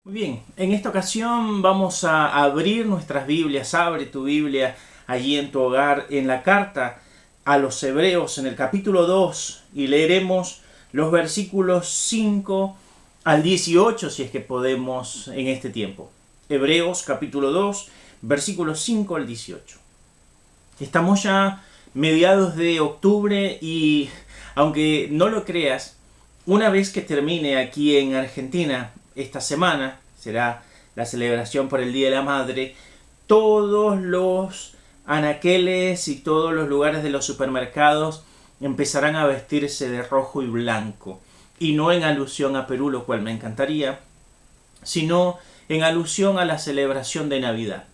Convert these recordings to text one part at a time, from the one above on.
Muy bien, en esta ocasión vamos a abrir nuestras Biblias. Abre tu Biblia allí en tu hogar, en la carta a los Hebreos, en el capítulo 2, y leeremos los versículos 5 al 18, si es que podemos en este tiempo. Hebreos capítulo 2, versículos 5 al 18. Estamos ya mediados de octubre y, aunque no lo creas, una vez que termine aquí en Argentina esta semana, será la celebración por el Día de la Madre, todos los anaqueles y todos los lugares de los supermercados empezarán a vestirse de rojo y blanco. Y no en alusión a Perú, lo cual me encantaría, sino en alusión a la celebración de Navidad.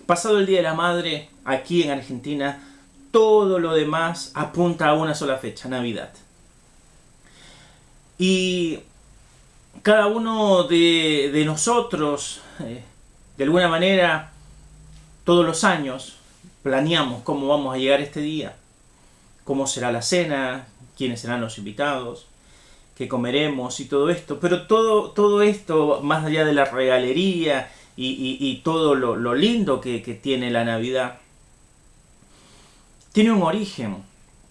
Pasado el Día de la Madre, aquí en Argentina, todo lo demás apunta a una sola fecha, Navidad. Y cada uno de nosotros, de alguna manera, todos los años, planeamos cómo vamos a llegar a este día, cómo será la cena, quiénes serán los invitados, qué comeremos y todo esto. Pero todo esto, más allá de la regalería y todo lo lindo que tiene la Navidad, tiene un origen.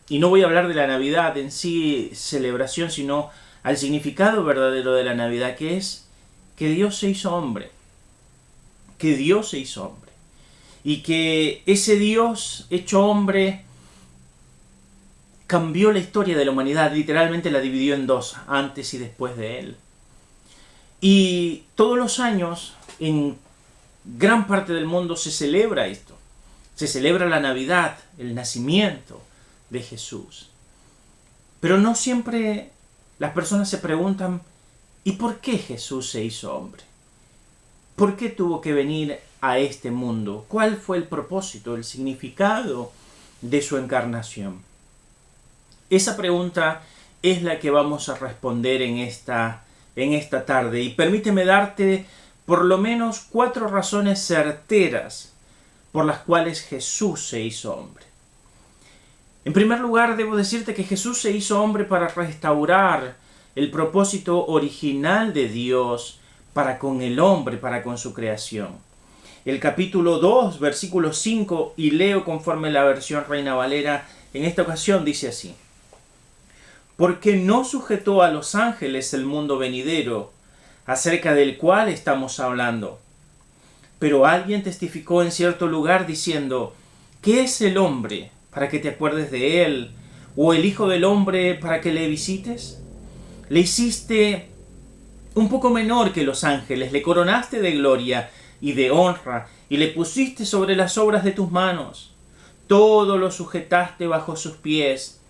Y no voy a hablar de la Navidad en sí, celebración, sino al significado verdadero de la Navidad, que es que Dios se hizo hombre. Que Dios se hizo hombre. Y que ese Dios hecho hombre cambió la historia de la humanidad, literalmente la dividió en dos, antes y después de él. Y todos los años, en gran parte del mundo, se celebra esto. Se celebra la Navidad, el nacimiento de Jesús. Pero no siempre las personas se preguntan, ¿y por qué Jesús se hizo hombre? ¿Por qué tuvo que venir a este mundo? ¿Cuál fue el propósito, el significado de su encarnación? Esa pregunta es la que vamos a responder en esta tarde. Y permíteme darte por lo menos 4 razones certeras por las cuales Jesús se hizo hombre. En primer lugar, debo decirte que Jesús se hizo hombre para restaurar el propósito original de Dios para con el hombre, para con su creación. El capítulo 2, versículo 5, y leo conforme la versión Reina Valera, en esta ocasión dice así: porque no sujetó a los ángeles el mundo venidero, acerca del cual estamos hablando. Pero alguien testificó en cierto lugar diciendo, ¿qué es el hombre para que te acuerdes de él? ¿O el hijo del hombre para que le visites? Le hiciste un poco menor que los ángeles, le coronaste de gloria y de honra, y le pusiste sobre las obras de tus manos. Todo lo sujetaste bajo sus pies,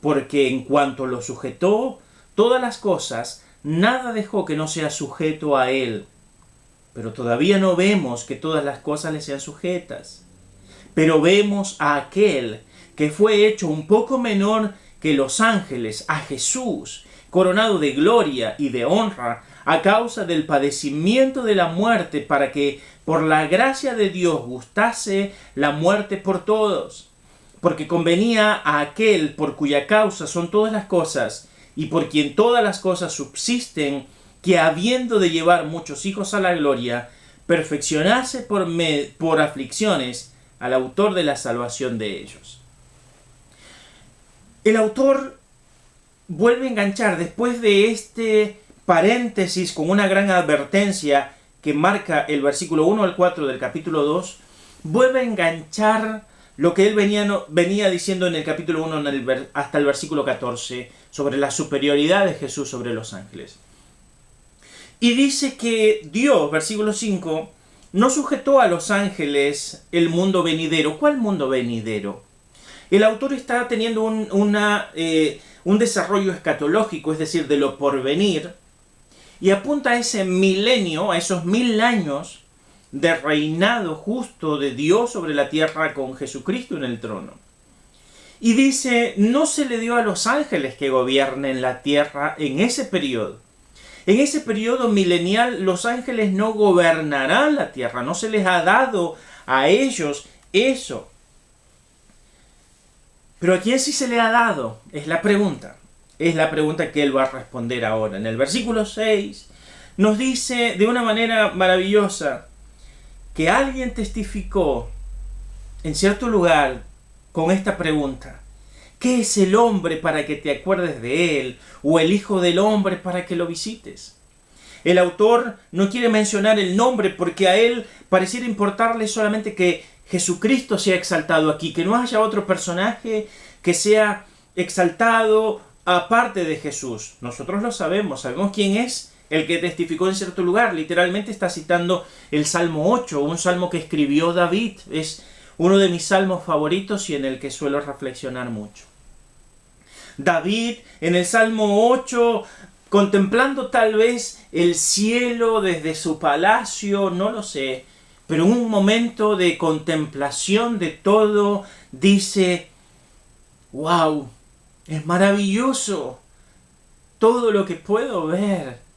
porque en cuanto lo sujetó, todas las cosas, nada dejó que no sea sujeto a él. Pero todavía no vemos que todas las cosas le sean sujetas. Pero vemos a aquel que fue hecho un poco menor que los ángeles, a Jesús, coronado de gloria y de honra, a causa del padecimiento de la muerte, para que por la gracia de Dios gustase la muerte por todos. Porque convenía a aquel por cuya causa son todas las cosas, y por quien todas las cosas subsisten, que habiendo de llevar muchos hijos a la gloria, perfeccionase por aflicciones al autor de la salvación de ellos. El autor vuelve a enganchar, después de este paréntesis con una gran advertencia que marca el versículo 1 al 4 del capítulo 2, vuelve a enganchar lo que él venía diciendo en el capítulo 1 hasta el versículo 14 sobre la superioridad de Jesús sobre los ángeles. Y dice que Dios, versículo 5, no sujetó a los ángeles el mundo venidero. ¿Cuál mundo venidero? El autor está teniendo un desarrollo escatológico, es decir, de lo porvenir, y apunta a ese milenio, a esos 1000 años de reinado justo de Dios sobre la tierra con Jesucristo en el trono. Y dice, no se le dio a los ángeles que gobiernen la tierra en ese periodo. En ese periodo milenial los ángeles no gobernarán la tierra, no se les ha dado a ellos eso. Pero ¿a quién sí se le ha dado? Es la pregunta. Es la pregunta que él va a responder ahora. En el versículo 6 nos dice de una manera maravillosa que alguien testificó en cierto lugar con esta pregunta: ¿qué es el hombre para que te acuerdes de él? ¿O el hijo del hombre para que lo visites? El autor no quiere mencionar el nombre porque a él pareciera importarle solamente que Jesucristo sea exaltado aquí, que no haya otro personaje que sea exaltado aparte de Jesús. Nosotros lo sabemos quién es el que testificó en cierto lugar. Literalmente está citando el Salmo 8, un salmo que escribió David. Es uno de mis salmos favoritos y en el que suelo reflexionar mucho. David, en el Salmo 8, contemplando tal vez el cielo desde su palacio, no lo sé, pero en un momento de contemplación de todo, dice: ¡wow! Es maravilloso todo lo que puedo ver.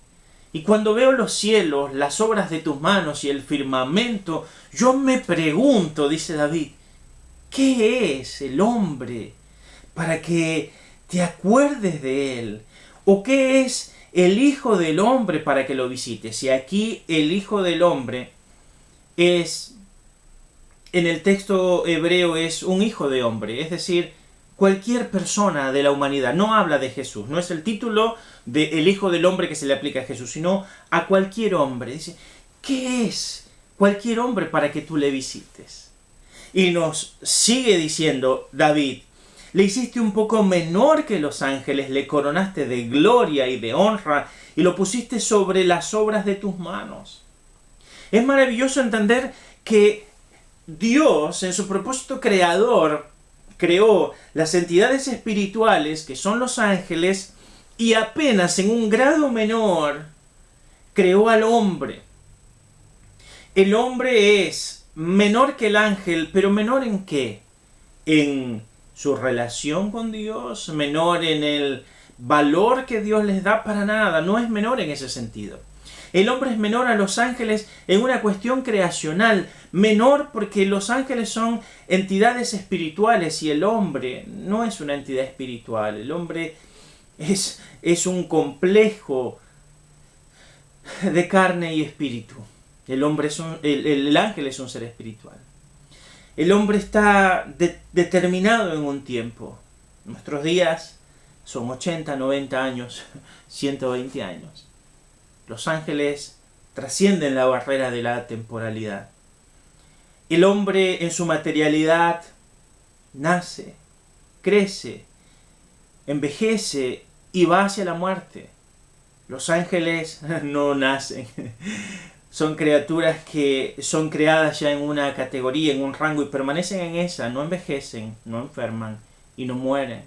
Y cuando veo los cielos, las obras de tus manos y el firmamento, yo me pregunto, dice David, ¿qué es el hombre para que te acuerdes de él? ¿O qué es el Hijo del Hombre para que lo visites? Y aquí el Hijo del Hombre es, en el texto hebreo, es un hijo de hombre, es decir, cualquier persona de la humanidad. No habla de Jesús, no es el título del Hijo del Hombre que se le aplica a Jesús, sino a cualquier hombre. Dice, ¿qué es cualquier hombre para que tú le visites? Y nos sigue diciendo David: le hiciste un poco menor que los ángeles, le coronaste de gloria y de honra y lo pusiste sobre las obras de tus manos. Es maravilloso entender que Dios, en su propósito creador, creó las entidades espirituales, que son los ángeles, y apenas en un grado menor creó al hombre. El hombre es menor que el ángel, pero ¿menor en qué? En su relación con Dios, menor en el valor que Dios les da, para nada, no es menor en ese sentido. El hombre es menor a los ángeles en una cuestión creacional, menor porque los ángeles son entidades espirituales y el hombre no es una entidad espiritual. El hombre es un complejo de carne y espíritu. El ángel es un ser espiritual. El hombre está determinado en un tiempo. Nuestros días son 80, 90 años, 120 años. Los ángeles trascienden la barrera de la temporalidad. El hombre en su materialidad nace, crece, envejece y va hacia la muerte. Los ángeles no nacen. Son criaturas que son creadas ya en una categoría, en un rango, y permanecen en esa, no envejecen, no enferman y no mueren.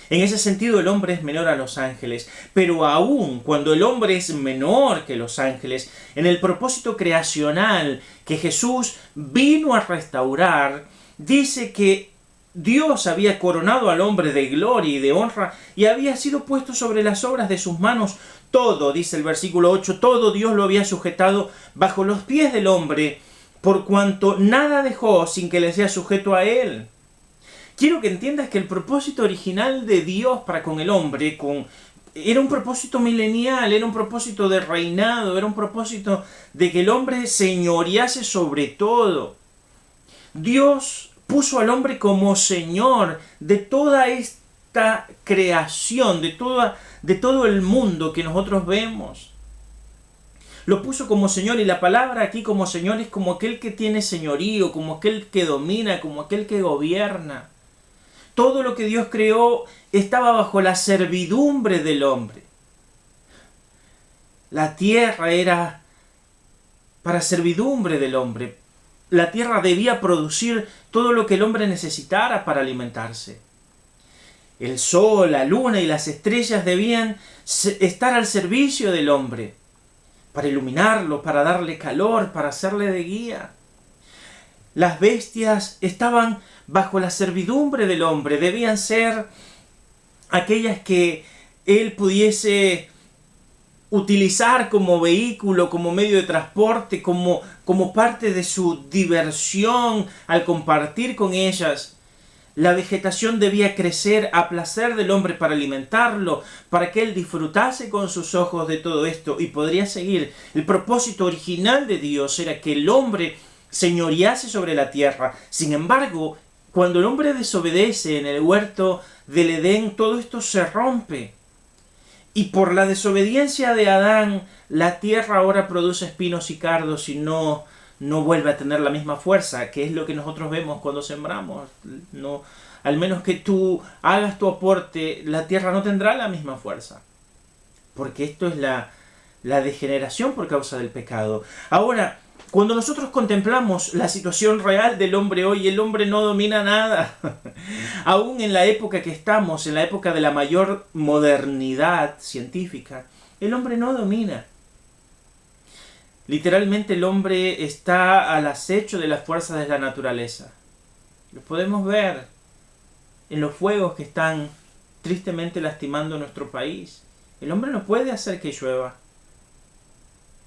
En ese sentido el hombre es menor a los ángeles, pero aún cuando el hombre es menor que los ángeles, en el propósito creacional que Jesús vino a restaurar, dice que Dios había coronado al hombre de gloria y de honra y había sido puesto sobre las obras de sus manos. Todo, dice el versículo 8, todo Dios lo había sujetado bajo los pies del hombre, por cuanto nada dejó sin que le sea sujeto a él. Quiero que entiendas que el propósito original de Dios para con el hombre era un propósito milenial, era un propósito de reinado, era un propósito de que el hombre señorease sobre todo. Dios puso al hombre como señor de toda esta creación, de todo el mundo que nosotros vemos. Lo puso como señor, y la palabra aquí como señor es como aquel que tiene señorío, como aquel que domina, como aquel que gobierna. Todo lo que Dios creó estaba bajo la servidumbre del hombre. La tierra era para servidumbre del hombre. La tierra debía producir todo lo que el hombre necesitara para alimentarse. El sol, la luna y las estrellas debían estar al servicio del hombre, para iluminarlo, para darle calor, para hacerle de guía. Las bestias estaban bajo la servidumbre del hombre, debían ser aquellas que él pudiese utilizar como vehículo, como medio de transporte, como parte de su diversión al compartir con ellas. La vegetación debía crecer a placer del hombre para alimentarlo, para que él disfrutase con sus ojos de todo esto y podría seguir. El propósito original de Dios era que el hombre señorease sobre la tierra. Sin embargo, cuando el hombre desobedece en el huerto del Edén, todo esto se rompe. Y por la desobediencia de Adán, la tierra ahora produce espinos y cardos y no vuelve a tener la misma fuerza, que es lo que nosotros vemos cuando sembramos. No, al menos que tú hagas tu aporte, la tierra no tendrá la misma fuerza. Porque esto es la degeneración por causa del pecado. Ahora, cuando nosotros contemplamos la situación real del hombre hoy, el hombre no domina nada. Aún en la época que estamos, en la época de la mayor modernidad científica, el hombre no domina. Literalmente el hombre está al acecho de las fuerzas de la naturaleza. Lo podemos ver en los fuegos que están tristemente lastimando nuestro país. El hombre no puede hacer que llueva.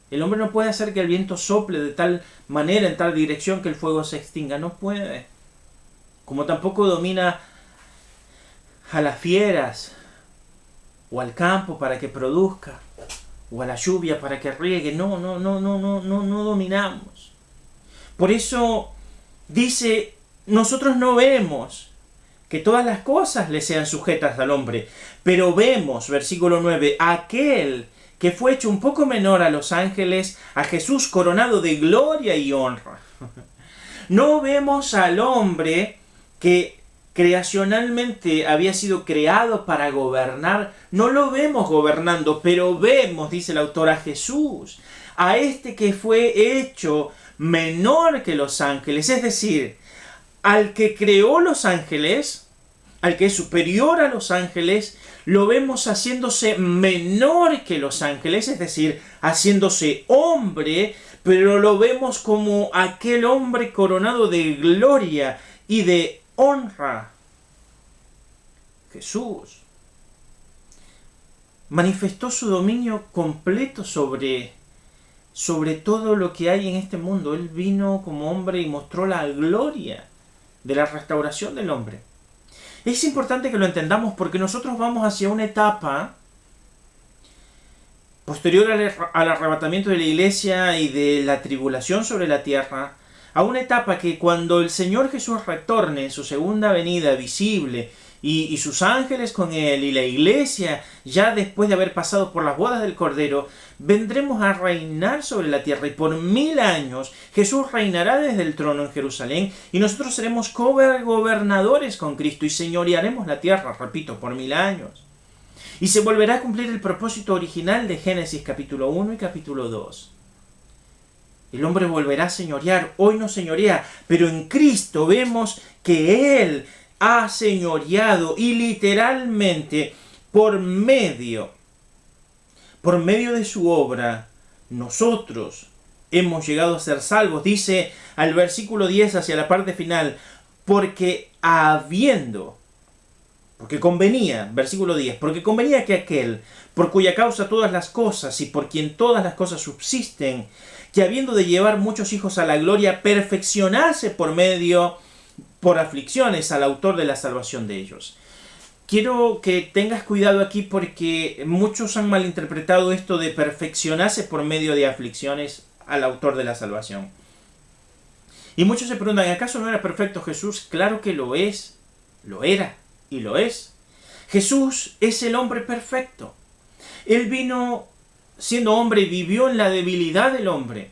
El hombre no puede hacer que el viento sople de tal manera, en tal dirección, que el fuego se extinga. No puede. Como tampoco domina a las fieras, o al campo para que produzca, o a la lluvia para que riegue. No dominamos. Por eso dice, nosotros no vemos que todas las cosas le sean sujetas al hombre, pero vemos, versículo 9, aquel que fue hecho un poco menor a los ángeles, a Jesús coronado de gloria y honra. No vemos al hombre que creacionalmente había sido creado para gobernar, no lo vemos gobernando, pero vemos, dice el autor, a Jesús, a este que fue hecho menor que los ángeles, es decir, al que creó los ángeles, al que es superior a los ángeles, lo vemos haciéndose menor que los ángeles, es decir, haciéndose hombre, pero lo vemos como aquel hombre coronado de gloria y de honra. Jesús manifestó su dominio completo sobre todo lo que hay en este mundo. Él vino como hombre y mostró la gloria de la restauración del hombre. Es importante que lo entendamos porque nosotros vamos hacia una etapa posterior al arrebatamiento de la iglesia y de la tribulación sobre la tierra, a una etapa que cuando el Señor Jesús retorne en su segunda venida visible y sus ángeles con él y la iglesia, ya después de haber pasado por las bodas del Cordero, vendremos a reinar sobre la tierra y por 1000 años Jesús reinará desde el trono en Jerusalén y nosotros seremos gobernadores con Cristo y señorearemos la tierra, repito, por 1000 años. Y se volverá a cumplir el propósito original de Génesis capítulo 1 y capítulo 2. El hombre volverá a señorear, hoy no señorea, pero en Cristo vemos que Él ha señoreado y literalmente por medio de su obra, nosotros hemos llegado a ser salvos. Dice al versículo 10 hacia la parte final, porque convenía, versículo 10, porque convenía que aquel, por cuya causa todas las cosas y por quien todas las cosas subsisten, que habiendo de llevar muchos hijos a la gloria, perfeccionase por aflicciones al autor de la salvación de ellos. Quiero que tengas cuidado aquí porque muchos han malinterpretado esto de perfeccionarse por medio de aflicciones al autor de la salvación. Y muchos se preguntan, ¿acaso no era perfecto Jesús? Claro que lo es, lo era y lo es. Jesús es el hombre perfecto. Él vino siendo hombre y vivió en la debilidad del hombre.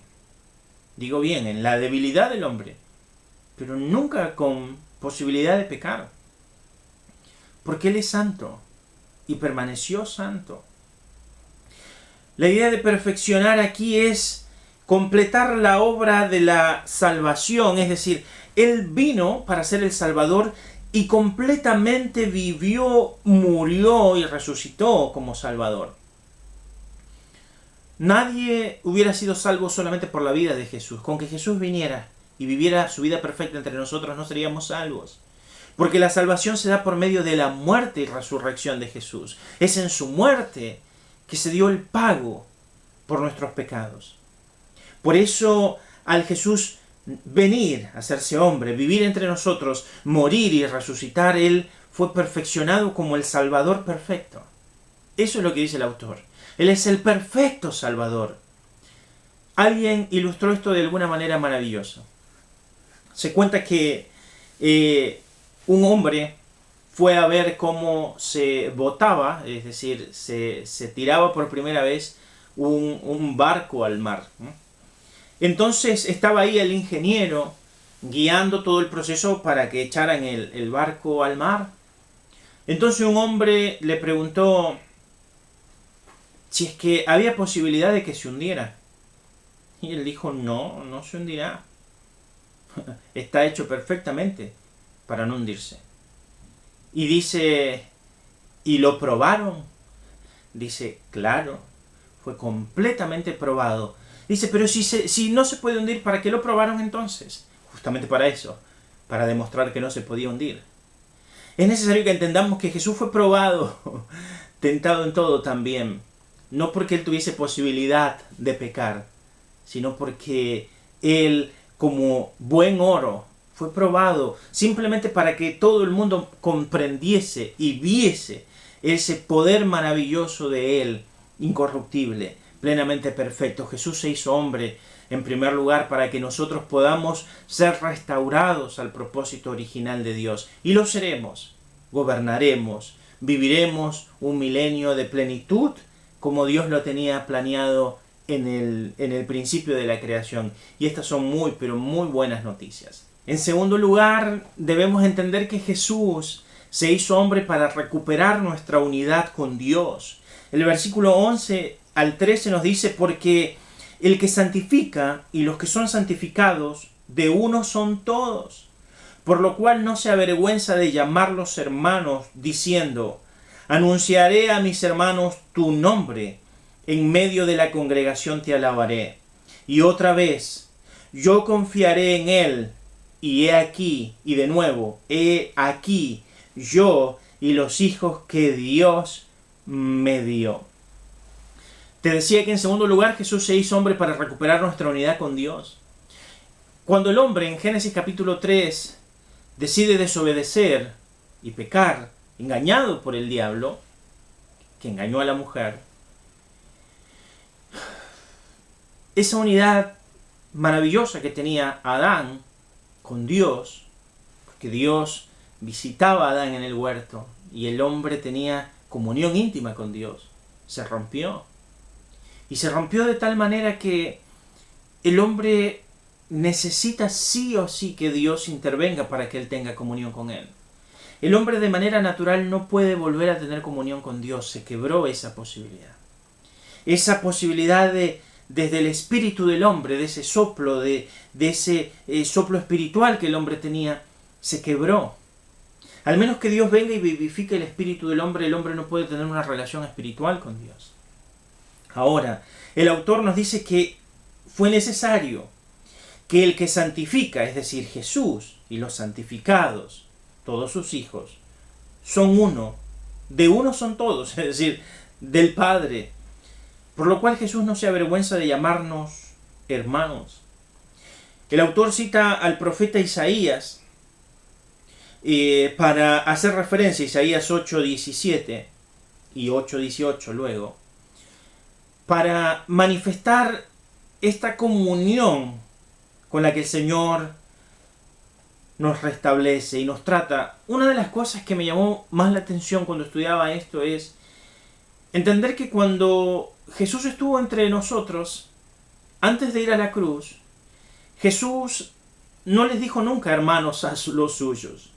Digo bien, en la debilidad del hombre. Pero nunca con posibilidad de pecar. Porque Él es santo y permaneció santo. La idea de perfeccionar aquí es completar la obra de la salvación, es decir, Él vino para ser el Salvador y completamente vivió, murió y resucitó como Salvador. Nadie hubiera sido salvo solamente por la vida de Jesús. Con que Jesús viniera y viviera su vida perfecta entre nosotros, no seríamos salvos. Porque la salvación se da por medio de la muerte y resurrección de Jesús. Es en su muerte que se dio el pago por nuestros pecados. Por eso, al Jesús venir, hacerse hombre, vivir entre nosotros, morir y resucitar, Él fue perfeccionado como el Salvador perfecto. Eso es lo que dice el autor. Él es el perfecto Salvador. Alguien ilustró esto de alguna manera maravillosa. Se cuenta que un hombre fue a ver cómo se botaba, es decir, se tiraba por primera vez un barco al mar. Entonces estaba ahí el ingeniero guiando todo el proceso para que echaran el barco al mar. Entonces un hombre le preguntó si es que había posibilidad de que se hundiera. Y él dijo, no, no se hundirá. Está hecho perfectamente para no hundirse. Y dice, ¿y lo probaron? Dice, claro, fue completamente probado. Dice, pero si no se puede hundir, ¿para qué lo probaron entonces? Justamente para eso, para demostrar que no se podía hundir. Es necesario que entendamos que Jesús fue probado, tentado en todo también, no porque Él tuviese posibilidad de pecar, sino porque Él, como buen oro, fue probado simplemente para que todo el mundo comprendiese y viese ese poder maravilloso de Él, incorruptible, plenamente perfecto. Jesús se hizo hombre en primer lugar para que nosotros podamos ser restaurados al propósito original de Dios. Y lo seremos, gobernaremos, viviremos un milenio de plenitud como Dios lo tenía planeado en el principio de la creación. Y estas son muy, pero muy buenas noticias. En segundo lugar, debemos entender que Jesús se hizo hombre para recuperar nuestra unidad con Dios. El versículo 11 al 13 nos dice, porque el que santifica y los que son santificados, de uno son todos. Por lo cual no se avergüenza de llamarlos hermanos, diciendo, anunciaré a mis hermanos tu nombre, en medio de la congregación te alabaré. Y otra vez, yo confiaré en él, y he aquí, y de nuevo, he aquí, yo y los hijos que Dios me dio. Te decía que en segundo lugar Jesús se hizo hombre para recuperar nuestra unidad con Dios. Cuando el hombre en Génesis capítulo 3 decide desobedecer y pecar, engañado por el diablo, que engañó a la mujer, esa unidad maravillosa que tenía Adán con Dios, porque Dios visitaba a Adán en el huerto y el hombre tenía comunión íntima con Dios, se rompió. Y se rompió de tal manera que el hombre necesita sí o sí que Dios intervenga para que él tenga comunión con él. El hombre de manera natural no puede volver a tener comunión con Dios, se quebró esa posibilidad. Esa posibilidad desde el espíritu del hombre, de ese soplo, de ese soplo espiritual que el hombre tenía, se quebró. Al menos que Dios venga y vivifique el espíritu del hombre, el hombre no puede tener una relación espiritual con Dios. Ahora, el autor nos dice que fue necesario que el que santifica, es decir, Jesús y los santificados, todos sus hijos, son uno, de uno son todos, es decir, del Padre. Por lo cual Jesús no se avergüenza de llamarnos hermanos. El autor cita al profeta Isaías para hacer referencia a Isaías 8:17 y 8:18 luego, para manifestar esta comunión con la que el Señor nos restablece y nos trata. Una de las cosas que me llamó más la atención cuando estudiaba esto es entender que cuando Jesús estuvo entre nosotros, antes de ir a la cruz, Jesús no les dijo nunca hermanos a los suyos.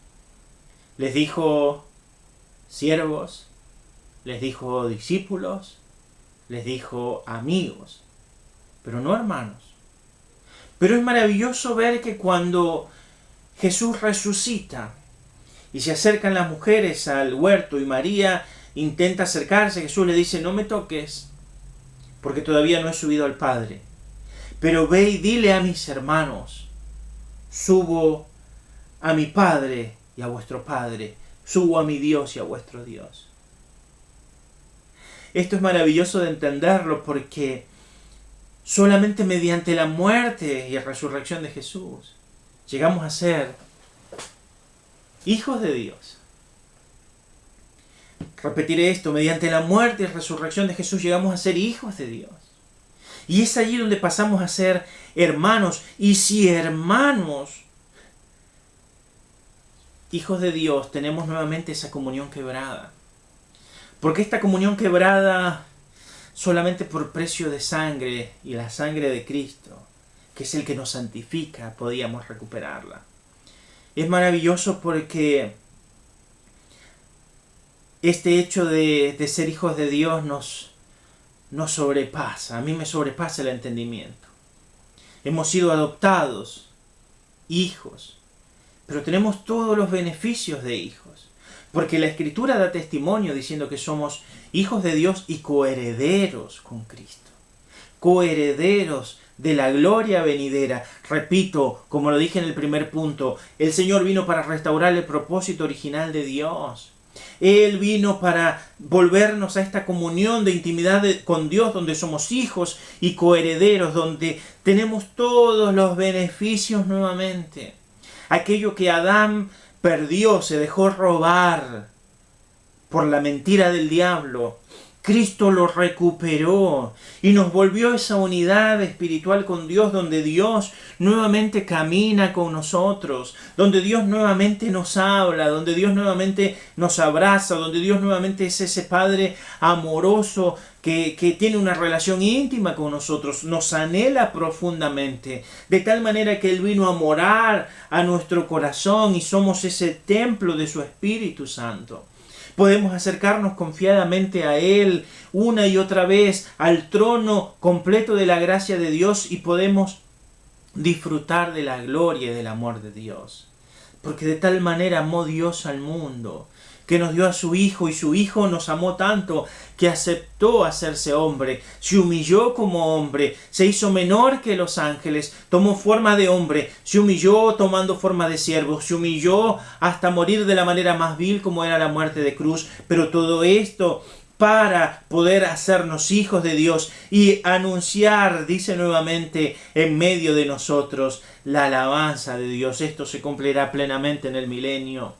Les dijo siervos, les dijo discípulos, les dijo amigos, pero no hermanos. Pero es maravilloso ver que cuando Jesús resucita y se acercan las mujeres al huerto y María intenta acercarse, Jesús le dice, no me toques, porque todavía no he subido al Padre. Pero ve y dile a mis hermanos, subo a mi Padre y a vuestro Padre, subo a mi Dios y a vuestro Dios. Esto es maravilloso de entenderlo porque Solamente mediante la muerte y resurrección de Jesús llegamos a ser hijos de Dios. Repetiré esto, mediante la muerte y resurrección de Jesús llegamos a ser hijos de Dios. Y es allí donde pasamos a ser hermanos. Y si hermanos, hijos de Dios, tenemos nuevamente esa comunión quebrada. Porque esta comunión quebrada solamente por precio de sangre y la sangre de Cristo, que es el que nos santifica, podíamos recuperarla. Es maravilloso porque este hecho de ser hijos de Dios nos sobrepasa. A mí me sobrepasa el entendimiento. Hemos sido adoptados, hijos, pero tenemos todos los beneficios de hijos. Porque la Escritura da testimonio diciendo que somos hijos de Dios y coherederos con Cristo. Coherederos de la gloria venidera. Repito, como lo dije en el primer punto, el Señor vino para restaurar el propósito original de Dios. Él vino para volvernos a esta comunión de intimidad con Dios, donde somos hijos y coherederos, donde tenemos todos los beneficios nuevamente. Aquello que Adán perdió, se dejó robar por la mentira del diablo, Cristo lo recuperó y nos volvió esa unidad espiritual con Dios, donde Dios nuevamente camina con nosotros, donde Dios nuevamente nos habla, donde Dios nuevamente nos abraza, donde Dios nuevamente es ese Padre amoroso que tiene una relación íntima con nosotros, nos anhela profundamente, de tal manera que Él vino a morar a nuestro corazón y somos ese templo de su Espíritu Santo. Podemos acercarnos confiadamente a Él una y otra vez, al trono completo de la gracia de Dios, y podemos disfrutar de la gloria y del amor de Dios. Porque de tal manera amó Dios al mundo, que nos dio a su Hijo, y su Hijo nos amó tanto que aceptó hacerse hombre, se humilló como hombre, se hizo menor que los ángeles, tomó forma de hombre, se humilló tomando forma de siervo, se humilló hasta morir de la manera más vil como era la muerte de cruz, pero todo esto para poder hacernos hijos de Dios y anunciar, dice nuevamente, en medio de nosotros la alabanza de Dios. Esto se cumplirá plenamente en el milenio.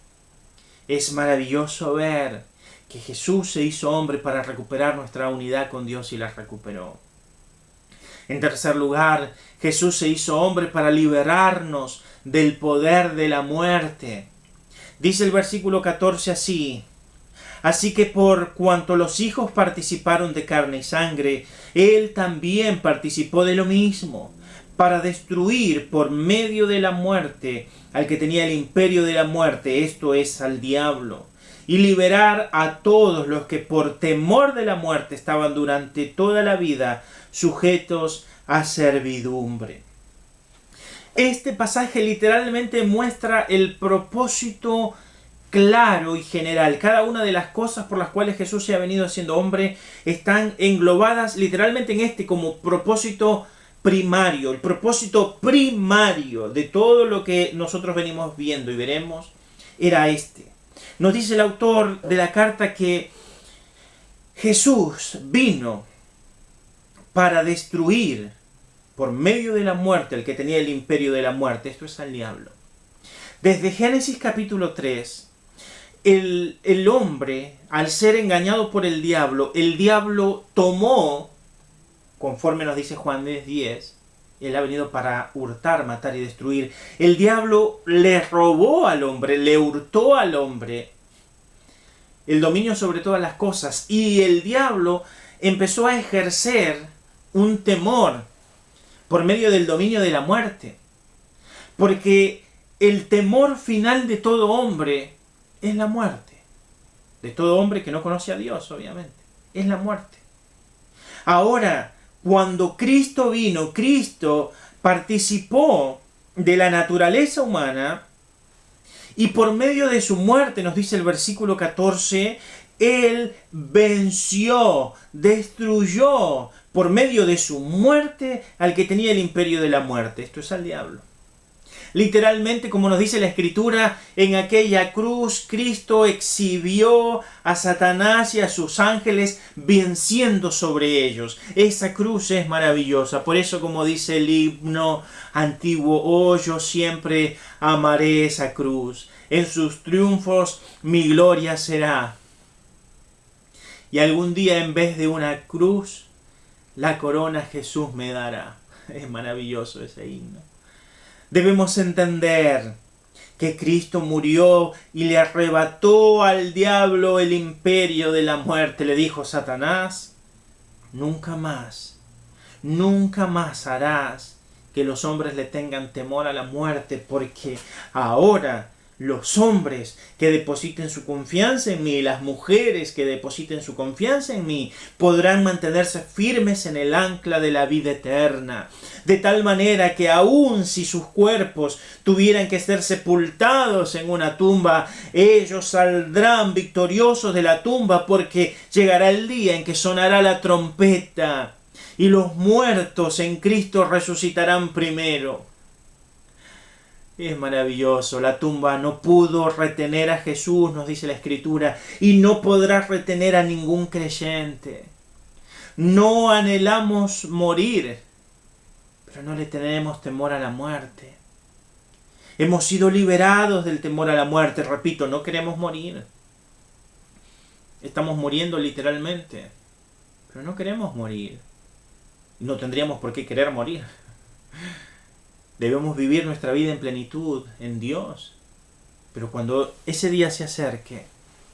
Es maravilloso ver que Jesús se hizo hombre para recuperar nuestra unidad con Dios y la recuperó. En tercer lugar, Jesús se hizo hombre para liberarnos del poder de la muerte. Dice el versículo 14 así: así que por cuanto los hijos participaron de carne y sangre, Él también participó de lo mismo, para destruir por medio de la muerte al que tenía el imperio de la muerte, esto es, al diablo, y liberar a todos los que por temor de la muerte estaban durante toda la vida sujetos a servidumbre. Este pasaje literalmente muestra el propósito claro y general. Cada una de las cosas por las cuales Jesús se ha venido haciendo hombre están englobadas literalmente en este como propósito primario. El propósito primario de todo lo que nosotros venimos viendo y veremos era este. Nos dice el autor de la carta que Jesús vino para destruir por medio de la muerte al que tenía el imperio de la muerte, esto es al diablo. Desde Génesis capítulo 3, el hombre, al ser engañado por el diablo tomó, conforme nos dice Juan 10, Él ha venido para hurtar, matar y destruir. El diablo le robó al hombre, le hurtó al hombre el dominio sobre todas las cosas. Y el diablo empezó a ejercer un temor por medio del dominio de la muerte. Porque el temor final de todo hombre es la muerte. De todo hombre que no conoce a Dios, obviamente. Es la muerte. Ahora, cuando Cristo vino, Cristo participó de la naturaleza humana y por medio de su muerte, nos dice el versículo 14, Él venció, destruyó por medio de su muerte al que tenía el imperio de la muerte. Esto es al diablo. Literalmente, como nos dice la Escritura, en aquella cruz Cristo exhibió a Satanás y a sus ángeles venciendo sobre ellos. Esa cruz es maravillosa. Por eso, como dice el himno antiguo, oh, yo siempre amaré esa cruz. En sus triunfos mi gloria será. Y algún día, en vez de una cruz, la corona Jesús me dará. Es maravilloso ese himno. Debemos entender que Cristo murió y le arrebató al diablo el imperio de la muerte. Le dijo: Satanás, nunca más harás que los hombres le tengan temor a la muerte, porque ahora los hombres que depositen su confianza en mí, las mujeres que depositen su confianza en mí, podrán mantenerse firmes en el ancla de la vida eterna. De tal manera que aun si sus cuerpos tuvieran que ser sepultados en una tumba, ellos saldrán victoriosos de la tumba, porque llegará el día en que sonará la trompeta y los muertos en Cristo resucitarán primero. Es maravilloso. La tumba no pudo retener a Jesús, nos dice la Escritura, y no podrá retener a ningún creyente. No anhelamos morir, pero no le tenemos temor a la muerte. Hemos sido liberados del temor a la muerte. Repito, no queremos morir. Estamos muriendo literalmente, pero no queremos morir. Y no tendríamos por qué querer morir. Debemos vivir nuestra vida en plenitud, en Dios. Pero cuando ese día se acerque,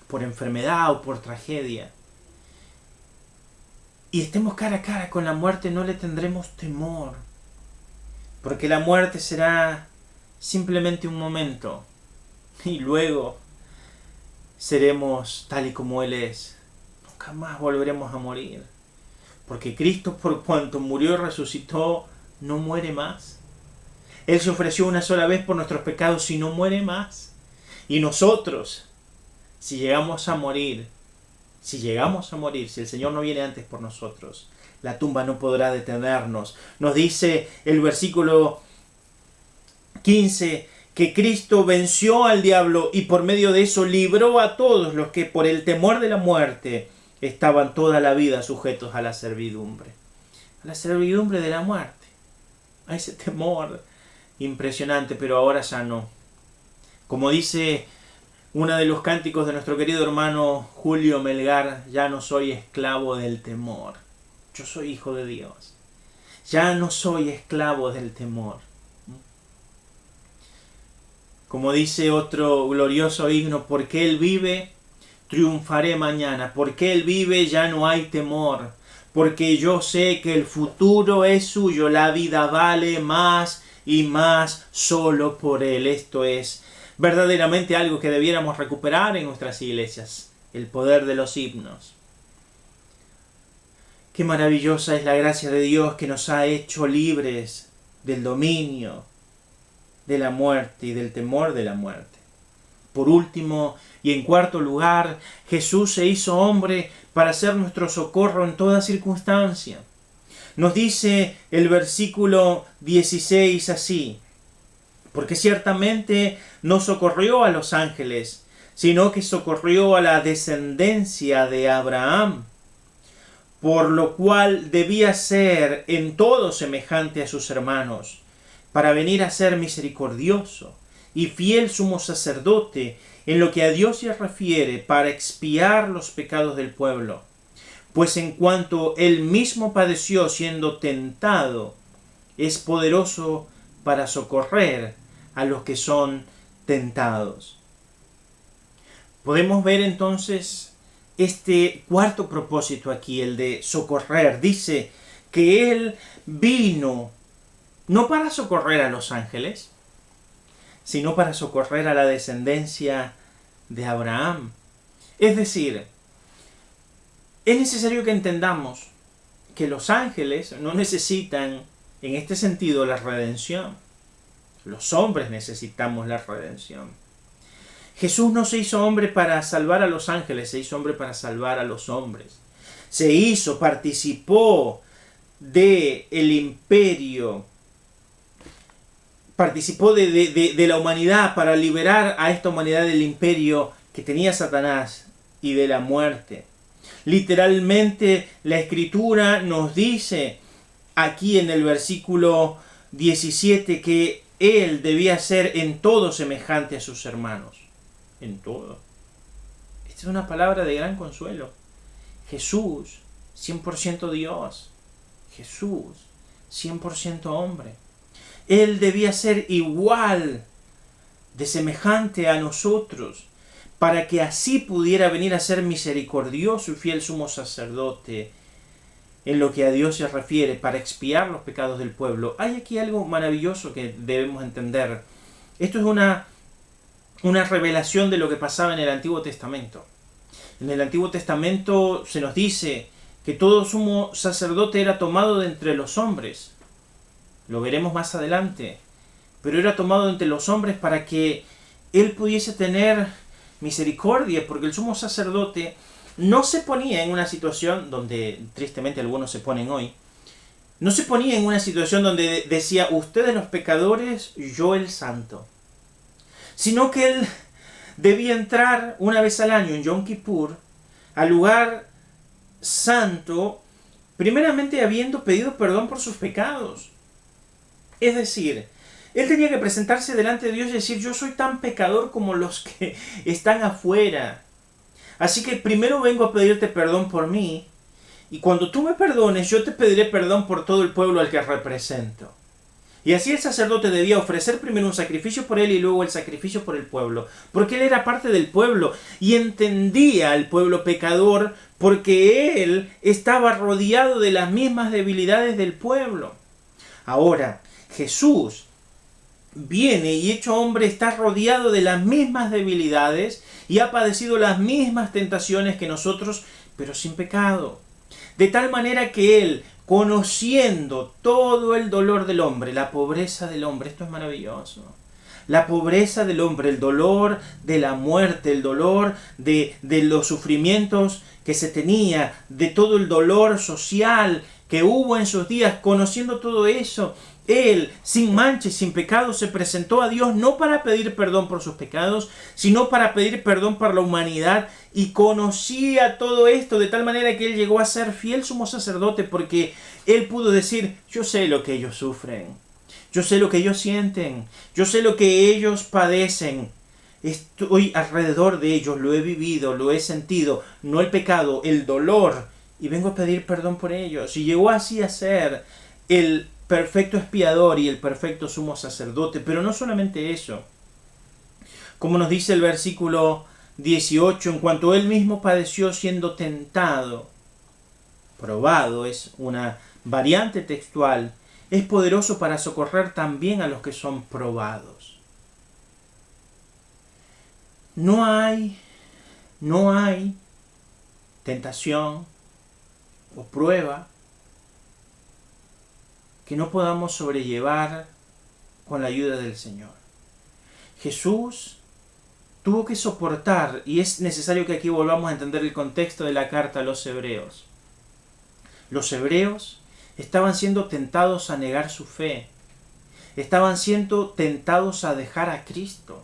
por enfermedad o por tragedia, y estemos cara a cara con la muerte, no le tendremos temor. Porque la muerte será simplemente un momento. Y luego seremos tal y como Él es. Nunca más volveremos a morir. Porque Cristo, por cuanto murió y resucitó, no muere más. Él se ofreció una sola vez por nuestros pecados y no muere más. Y nosotros, si llegamos a morir, si el Señor no viene antes por nosotros, la tumba no podrá detenernos. Nos dice el versículo 15 que Cristo venció al diablo y por medio de eso libró a todos los que por el temor de la muerte estaban toda la vida sujetos a la servidumbre. A la servidumbre de la muerte. A ese temor impresionante, pero ahora ya no. Como dice uno de los cánticos de nuestro querido hermano Julio Melgar, ya no soy esclavo del temor. Yo soy hijo de Dios. Ya no soy esclavo del temor. Como dice otro glorioso himno, porque Él vive, triunfaré mañana. Porque Él vive, ya no hay temor. Porque yo sé que el futuro es suyo, la vida vale más y más solo por Él. Esto es verdaderamente algo que debiéramos recuperar en nuestras iglesias, el poder de los himnos. Qué maravillosa es la gracia de Dios que nos ha hecho libres del dominio de la muerte y del temor de la muerte. Por último y en cuarto lugar, Jesús se hizo hombre para ser nuestro socorro en toda circunstancia. Nos dice el versículo 16 así: porque ciertamente no socorrió a los ángeles, sino que socorrió a la descendencia de Abraham, por lo cual debía ser en todo semejante a sus hermanos, para venir a ser misericordioso y fiel sumo sacerdote en lo que a Dios se refiere, para expiar los pecados del pueblo. Pues en cuanto él mismo padeció siendo tentado, es poderoso para socorrer a los que son tentados. Podemos ver entonces este cuarto propósito aquí, el de socorrer. Dice que Él vino no para socorrer a los ángeles, sino para socorrer a la descendencia de Abraham. Es decir, es necesario que entendamos que los ángeles no necesitan, en este sentido, la redención. Los hombres necesitamos la redención. Jesús no se hizo hombre para salvar a los ángeles, se hizo hombre para salvar a los hombres. participó del imperio, participó de la humanidad para liberar a esta humanidad del imperio que tenía Satanás y de la muerte. Literalmente la Escritura nos dice aquí en el versículo 17 que Él debía ser en todo semejante a sus hermanos. En todo. Esta es una palabra de gran consuelo. Jesús, 100% Dios. Jesús, 100% hombre. Él debía ser igual de semejante a nosotros, para que así pudiera venir a ser misericordioso y fiel sumo sacerdote en lo que a Dios se refiere, para expiar los pecados del pueblo. Hay aquí algo maravilloso que debemos entender. Esto es una revelación de lo que pasaba en el Antiguo Testamento. En el Antiguo Testamento se nos dice que todo sumo sacerdote era tomado de entre los hombres. Lo veremos más adelante. Pero era tomado de entre los hombres para que él pudiese tener misericordia, porque el sumo sacerdote no se ponía en una situación donde tristemente algunos se ponen hoy. No se ponía en una situación donde decía, ustedes los pecadores, yo el santo. Sino que él debía entrar una vez al año en Yom Kippur al lugar santo, primeramente habiendo pedido perdón por sus pecados. Es decir, él tenía que presentarse delante de Dios y decir, yo soy tan pecador como los que están afuera. Así que primero vengo a pedirte perdón por mí, y cuando tú me perdones, yo te pediré perdón por todo el pueblo al que represento. Y así el sacerdote debía ofrecer primero un sacrificio por él y luego el sacrificio por el pueblo, porque él era parte del pueblo y entendía al pueblo pecador, porque él estaba rodeado de las mismas debilidades del pueblo. Ahora, Jesús viene y hecho hombre está rodeado de las mismas debilidades y ha padecido las mismas tentaciones que nosotros, pero sin pecado. De tal manera que él, conociendo todo el dolor del hombre, la pobreza del hombre, esto es maravilloso, la pobreza del hombre, el dolor de la muerte, el dolor de los sufrimientos que se tenía, de todo el dolor social que hubo en sus días, conociendo todo eso, él, sin mancha y sin pecado, se presentó a Dios no para pedir perdón por sus pecados, sino para pedir perdón por la humanidad, y conocía todo esto de tal manera que él llegó a ser fiel sumo sacerdote, porque él pudo decir, yo sé lo que ellos sufren, yo sé lo que ellos sienten, yo sé lo que ellos padecen, estoy alrededor de ellos, lo he vivido, lo he sentido, no el pecado, el dolor, y vengo a pedir perdón por ellos. Y llegó así a ser el perfecto expiador y el perfecto sumo sacerdote. Pero no solamente eso. Como nos dice el versículo 18, en cuanto él mismo padeció siendo tentado, probado es una variante textual, es poderoso para socorrer también a los que son probados. No hay tentación o prueba que no podamos sobrellevar con la ayuda del Señor. Jesús tuvo que soportar, y es necesario que aquí volvamos a entender el contexto de la carta a los hebreos. Los hebreos estaban siendo tentados a negar su fe, estaban siendo tentados a dejar a Cristo,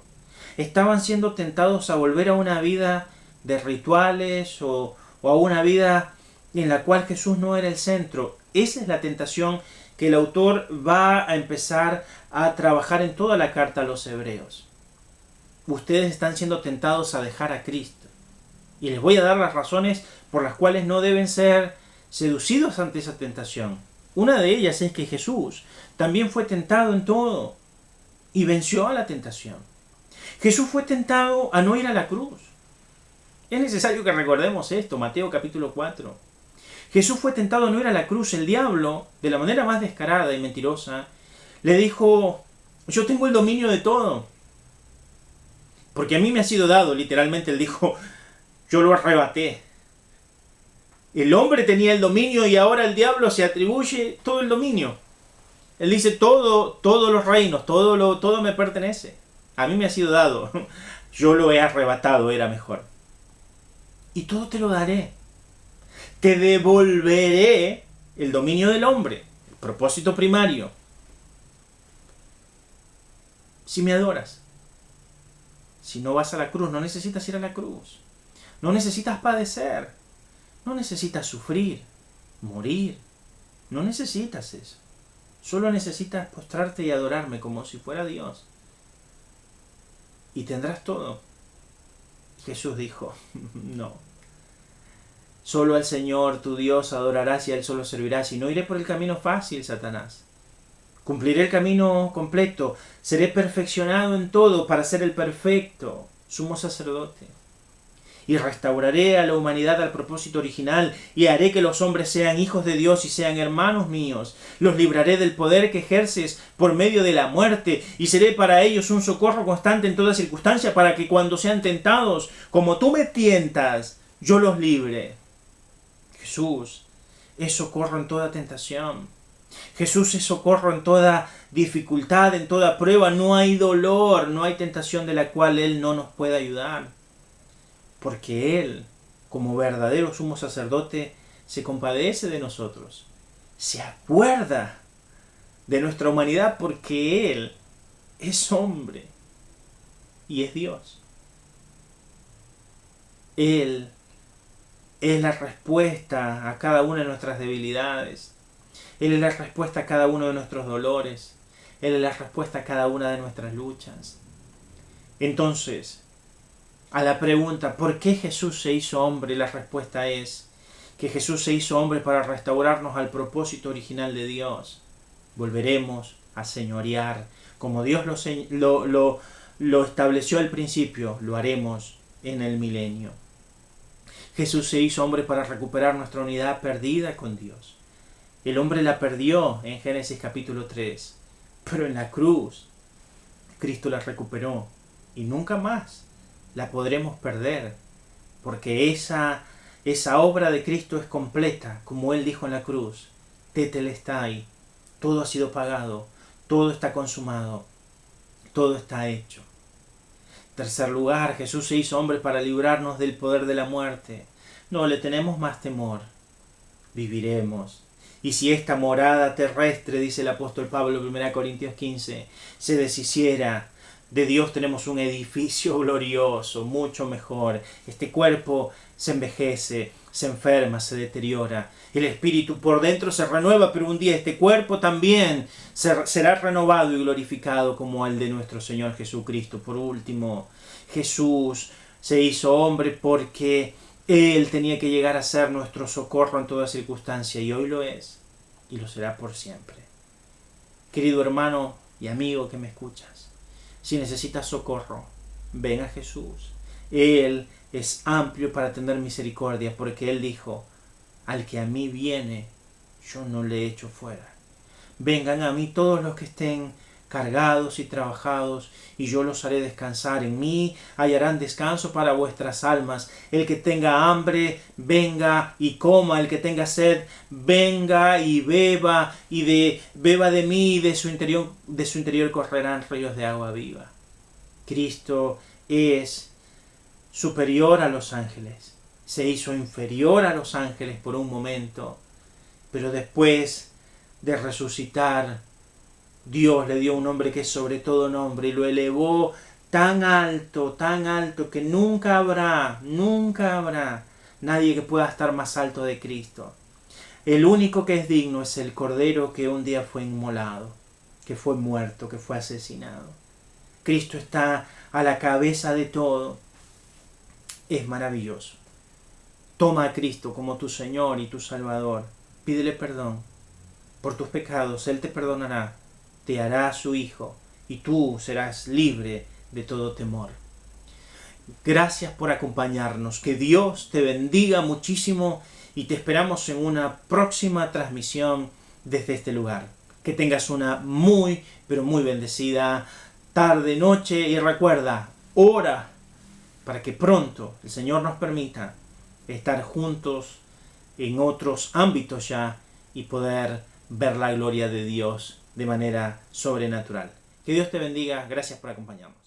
estaban siendo tentados a volver a una vida de rituales o a una vida en la cual Jesús no era el centro. Esa es la tentación que el autor va a empezar a trabajar en toda la carta a los hebreos. Ustedes están siendo tentados a dejar a Cristo. Y les voy a dar las razones por las cuales no deben ser seducidos ante esa tentación. Una de ellas es que Jesús también fue tentado en todo y venció a la tentación. Jesús fue tentado a no ir a la cruz. Es necesario que recordemos esto, Mateo capítulo 4. Jesús fue tentado a no ir a la cruz. El diablo, de la manera más descarada y mentirosa, le dijo, yo tengo el dominio de todo. Porque a mí me ha sido dado, literalmente él dijo, yo lo arrebaté. El hombre tenía el dominio y ahora el diablo se atribuye todo el dominio. Él dice, todos los reinos, todo me pertenece. A mí me ha sido dado. Yo lo he arrebatado, era mejor. Y todo te lo daré. Te devolveré el dominio del hombre, el propósito primario. si me adoras. Si no vas a la cruz, no necesitas ir a la cruz. No necesitas padecer. No necesitas sufrir, morir. No necesitas eso. Solo necesitas postrarte y adorarme como si fuera Dios. Y tendrás todo. Jesús dijo, no. Solo al Señor tu Dios adorarás y a Él solo servirás. Y no iré por el camino fácil, Satanás. Cumpliré el camino completo. Seré perfeccionado en todo para ser el perfecto sumo sacerdote. Y restauraré a la humanidad al propósito original, y haré que los hombres sean hijos de Dios y sean hermanos míos. Los libraré del poder que ejerces por medio de la muerte, y seré para ellos un socorro constante en toda circunstancia, para que cuando sean tentados, como tú me tientas, yo los libre. Jesús es socorro en toda tentación. Jesús es socorro en toda dificultad, en toda prueba. No hay dolor, no hay tentación de la cual Él no nos pueda ayudar. Porque Él, como verdadero sumo sacerdote, se compadece de nosotros. Se acuerda de nuestra humanidad porque Él es hombre y es Dios. Él es la respuesta a cada una de nuestras debilidades. Él es la respuesta a cada uno de nuestros dolores. Él es la respuesta a cada una de nuestras luchas. Entonces, a la pregunta, ¿por qué Jesús se hizo hombre? La respuesta es que Jesús se hizo hombre para restaurarnos al propósito original de Dios. Volveremos a señorear. Como Dios lo estableció al principio, lo haremos en el milenio. Jesús se hizo hombre para recuperar nuestra unidad perdida con Dios. El hombre la perdió en Génesis capítulo 3, pero en la cruz Cristo la recuperó y nunca más la podremos perder, porque esa obra de Cristo es completa, como Él dijo en la cruz, tetelestai, todo ha sido pagado, todo está consumado, todo está hecho. Tercer lugar, Jesús se hizo hombre para librarnos del poder de la muerte. No le tenemos más temor, viviremos. Y si esta morada terrestre, dice el apóstol Pablo, 1 Corintios 15, se deshiciera, de Dios tenemos un edificio glorioso, mucho mejor. Este cuerpo se envejece, se enferma, se deteriora. El espíritu por dentro se renueva, pero un día este cuerpo también será renovado y glorificado como el de nuestro Señor Jesucristo. Por último, Jesús se hizo hombre porque Él tenía que llegar a ser nuestro socorro en toda circunstancia, y hoy lo es, y lo será por siempre. Querido hermano y amigo que me escuchas, si necesitas socorro, ven a Jesús. Él es amplio para tener misericordia, porque Él dijo, al que a mí viene, yo no le echo fuera. Vengan a mí todos los que estén cargados y trabajados, y yo los haré descansar. En mí hallarán descanso para vuestras almas. El que tenga hambre, venga y coma. El que tenga sed, venga y beba, beba de mí, y de su interior correrán ríos de agua viva. Cristo es superior a los ángeles. Se hizo inferior a los ángeles por un momento, pero después de resucitar, Dios le dio un nombre que es sobre todo nombre, y lo elevó tan alto, que nunca habrá nadie que pueda estar más alto de Cristo. El único que es digno es el Cordero que un día fue inmolado, que fue muerto, que fue asesinado. Cristo está a la cabeza de todo. Es maravilloso. Toma a Cristo como tu Señor y tu Salvador. Pídele perdón por tus pecados. Él te perdonará. Te hará su hijo y tú serás libre de todo temor. Gracias por acompañarnos. Que Dios te bendiga muchísimo y te esperamos en una próxima transmisión desde este lugar. Que tengas una muy, pero muy bendecida tarde, noche, y recuerda, ora para que pronto el Señor nos permita estar juntos en otros ámbitos ya y poder ver la gloria de Dios de manera sobrenatural. Que Dios te bendiga. Gracias por acompañarnos.